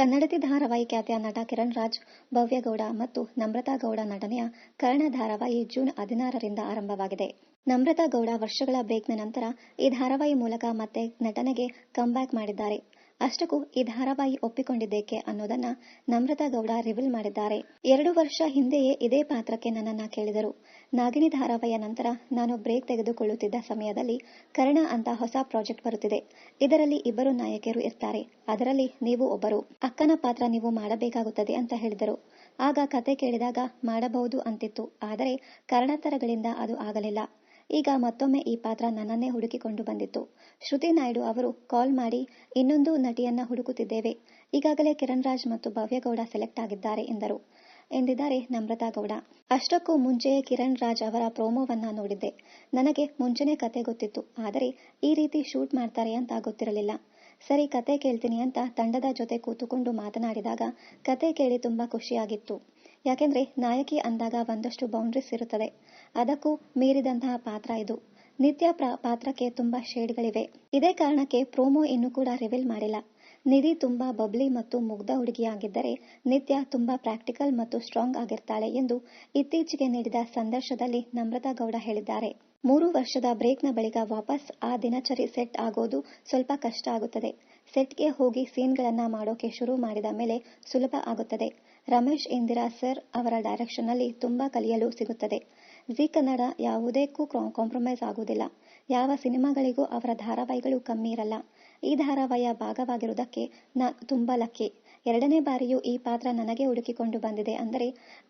ಕನ್ನಡತಿ ಧಾರಾವಾಹಿ ಖ್ಯಾತಿಯ ನಟ ಕಿರಣ್ ರಾಜ್, ಭವ್ಯ ಗೌಡ ಮತ್ತು ನಮ್ರತಾ ಗೌಡ ನಟನೆಯ ಕರ್ಣ ಧಾರಾವಾಹಿ ಜೂನ್ 16ರಿಂದ ಆರಂಭವಾಗಿದೆ. ನಮ್ರತಾ ಗೌಡ ವರ್ಷಗಳ ಬ್ರೇಕ್ನ ನಂತರ ಈ ಧಾರಾವಾಹಿ ಮೂಲಕ ಮತ್ತೆ ನಟನೆಗೆ ಕಮ್ಬ್ಯಾಕ್ ಮಾಡಿದ್ದಾರೆ. ಅಷ್ಟಕ್ಕೂ ಈ ಧಾರಾವಾಹಿ ಒಪ್ಪಿಕೊಂಡಿದ್ದೇಕೆ ಅನ್ನೋದನ್ನ ನಮ್ರತಾ ಗೌಡ ರಿವೀಲ್ ಮಾಡಿದ್ದಾರೆ. 2 ವರ್ಷ ಹಿಂದೆಯೇ ಇದೇ ಪಾತ್ರಕ್ಕೆ ನನ್ನನ್ನ ಕೇಳಿದರು. ನಾಗಿನಿ ಧಾರಾವಾಹಿಯ ನಂತರ ನಾನು ಬ್ರೇಕ್ ತೆಗೆದುಕೊಳ್ಳುತ್ತಿದ್ದ ಸಮಯದಲ್ಲಿ ಕರ್ಣ ಅಂತ ಹೊಸ ಪ್ರಾಜೆಕ್ಟ್ ಬರುತ್ತಿದೆ. ಇದರಲ್ಲಿ 2 ನಾಯಕಿಯರು ಇರ್ತಾರೆ. ಅದರಲ್ಲಿ ನೀವು ಒಬ್ಬರು. ಅಕ್ಕನ ಪಾತ್ರ ನೀವು ಮಾಡಬೇಕಾಗುತ್ತದೆ ಅಂತ ಹೇಳಿದರು. ಆಗ ಕತೆ ಕೇಳಿದಾಗ ಮಾಡಬಹುದು ಅಂತಿತ್ತು. ಆದರೆ ಕಾರಣಾಂತರಗಳಿಂದ ಅದು ಆಗಲಿಲ್ಲ. ಈಗ ಮತ್ತೊಮ್ಮೆ ಈ ಪಾತ್ರ ನನ್ನನ್ನೇ ಹುಡುಕಿಕೊಂಡು ಬಂದಿತ್ತು. ಶ್ರುತಿ ನಾಯ್ಡು ಅವರು ಕಾಲ್ ಮಾಡಿ ಇನ್ನೊಂದು ನಟಿಯನ್ನ ಹುಡುಕುತ್ತಿದ್ದೇವೆ. ಈಗಾಗಲೇ ಕಿರಣ್ ರಾಜ್ ಮತ್ತು ಭವ್ಯ ಗೌಡ ಸೆಲೆಕ್ಟ್ ಆಗಿದ್ದಾರೆ ಎಂದಿದ್ದಾರೆ ನಮ್ರತಾ ಗೌಡ. ಅಷ್ಟಕ್ಕೂ ಮುಂಚೆಯೇ ಕಿರಣ್ ರಾಜ್ ಅವರ ಪ್ರೋಮೋವನ್ನ ನೋಡಿದ್ದೆ. ನನಗೆ ಮುಂಚೆನೇ ಕತೆ ಗೊತ್ತಿತ್ತು. ಆದರೆ ಈ ರೀತಿ ಶೂಟ್ ಮಾಡ್ತಾರೆ ಅಂತ ಗೊತ್ತಿರಲಿಲ್ಲ. ಸರಿ ಕತೆ ಕೇಳ್ತೀನಿ ಅಂತ ತಂಡದ ಜೊತೆ ಕೂತುಕೊಂಡು ಮಾತನಾಡಿದಾಗ ಕತೆ ಕೇಳಿ ತುಂಬಾ ಖುಷಿಯಾಗಿತ್ತು. ಯಾಕೆಂದ್ರೆ ನಾಯಕಿ ಅಂದಾಗ ಒಂದಷ್ಟು ಬೌಂಡ್ರೀಸ್ ಇರುತ್ತದೆ. ಅದಕ್ಕೂ ಮೀರಿದಂತಹ ಪಾತ್ರ ಇದು. ನಿತ್ಯ ಪಾತ್ರಕ್ಕೆ ತುಂಬಾ ಶೇಡ್ಗಳಿವೆ. ಇದೇ ಕಾರಣಕ್ಕೆ ಪ್ರೋಮೋ ಇನ್ನೂ ಕೂಡ ರಿವೀಲ್ ಮಾಡಿಲ್ಲ. ನಿಧಿ ತುಂಬಾ ಬಬ್ಲಿ ಮತ್ತು ಮುಗ್ಧ ಹುಡುಗಿಯಾಗಿದ್ದರೆ ನಿತ್ಯ ತುಂಬಾ ಪ್ರಾಕ್ಟಿಕಲ್ ಮತ್ತು ಸ್ಟ್ರಾಂಗ್ ಆಗಿರ್ತಾಳೆ ಎಂದು ಇತ್ತೀಚೆಗೆ ನೀಡಿದ ಸಂದರ್ಶನದಲ್ಲಿ ನಮ್ರತಾ ಗೌಡ ಹೇಳಿದ್ದಾರೆ. 3 ವರ್ಷದ ಬ್ರೇಕ್ನ ಬಳಿಕ ವಾಪಸ್ ಆ ದಿನಚರಿ ಸೆಟ್ ಆಗೋದು ಸ್ವಲ್ಪ ಕಷ್ಟ ಆಗುತ್ತದೆ. ಸೆಟ್ಗೆ ಹೋಗಿ ಸೀನ್ಗಳನ್ನ ಮಾಡೋಕೆ ಶುರು ಮಾಡಿದ ಮೇಲೆ ಸುಲಭ ಆಗುತ್ತದೆ. ರಮೇಶ್ ಇಂದಿರಾ ಸರ್ ಅವರ ಡೈರೆಕ್ಷನ್ನಲ್ಲಿ ತುಂಬಾ ಕಲಿಯಲು ಸಿಗುತ್ತದೆ. ಜೀ ಕನ್ನಡ ಯಾವುದಕ್ಕೂ ಕಾಂಪ್ರಮೈಸ್ ಆಗುವುದಿಲ್ಲ. ಯಾವ ಸಿನಿಮಾಗಳಿಗೂ ಅವರ ಧಾರಾವಾಹಿಗಳು ಕಮ್ಮಿ ಇರಲ್ಲ. ಈ ಧಾರಾವಾಹಿಯ ಭಾಗವಾಗಿರುವುದಕ್ಕೆ ನಾನು ತುಂಬಾ ಲಕ್ಕಿ. 2ನೇ ಬಾರಿಯೂ ಈ ಪಾತ್ರ ನನಗೆ ಹುಡುಕಿಕೊಂಡು ಬಂದಿದೆ ಅಂದರೆ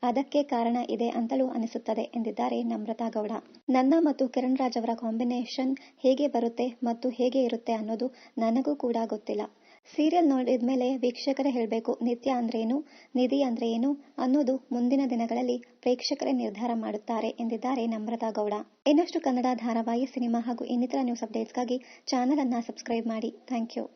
ಅದಕ್ಕೆ ಕಾರಣ ಇದೆ ಅಂತಲೂ ಅನಿಸುತ್ತದೆ ಎಂದಿದ್ದಾರೆ ನಮ್ರತಾ ಗೌಡ. ನನ್ನ ಮತ್ತು ಕಿರಣ್ ರಾಜ್ ಅವರ ಕಾಂಬಿನೇಷನ್ ಹೇಗೆ ಬರುತ್ತೆ ಮತ್ತು ಹೇಗೆ ಇರುತ್ತೆ ಅನ್ನೋದು ನನಗೂ ಕೂಡ ಗೊತ್ತಿಲ್ಲ. ಸೀರಿಯಲ್ ನೋಡಿದ್ಮೇಲೆ ವೀಕ್ಷಕರೇ ಹೇಳಬೇಕು ನಿತ್ಯ ಅಂದ್ರೆ ಏನು, ನಿಧಿ ಅಂದ್ರೆ ಏನು ಅನ್ನೋದು ಮುಂದಿನ ದಿನಗಳಲ್ಲಿ ಪ್ರೇಕ್ಷಕರೇ ನಿರ್ಧಾರ ಮಾಡುತ್ತಾರೆ ಎಂದಿದ್ದಾರೆ ನಮ್ರತಾ ಗೌಡ. ಇನ್ನಷ್ಟು ಕನ್ನಡ ಧಾರಾವಾಹಿ, ಸಿನಿಮಾ ಹಾಗೂ ಇನ್ನಿತರ ನ್ಯೂಸ್ ಅಪ್ಡೇಟ್ಸ್ಗಾಗಿ ಚಾನಲ್ ಅನ್ನ ಸಬ್ಸ್ಕ್ರೈಬ್ ಮಾಡಿ. Thank you.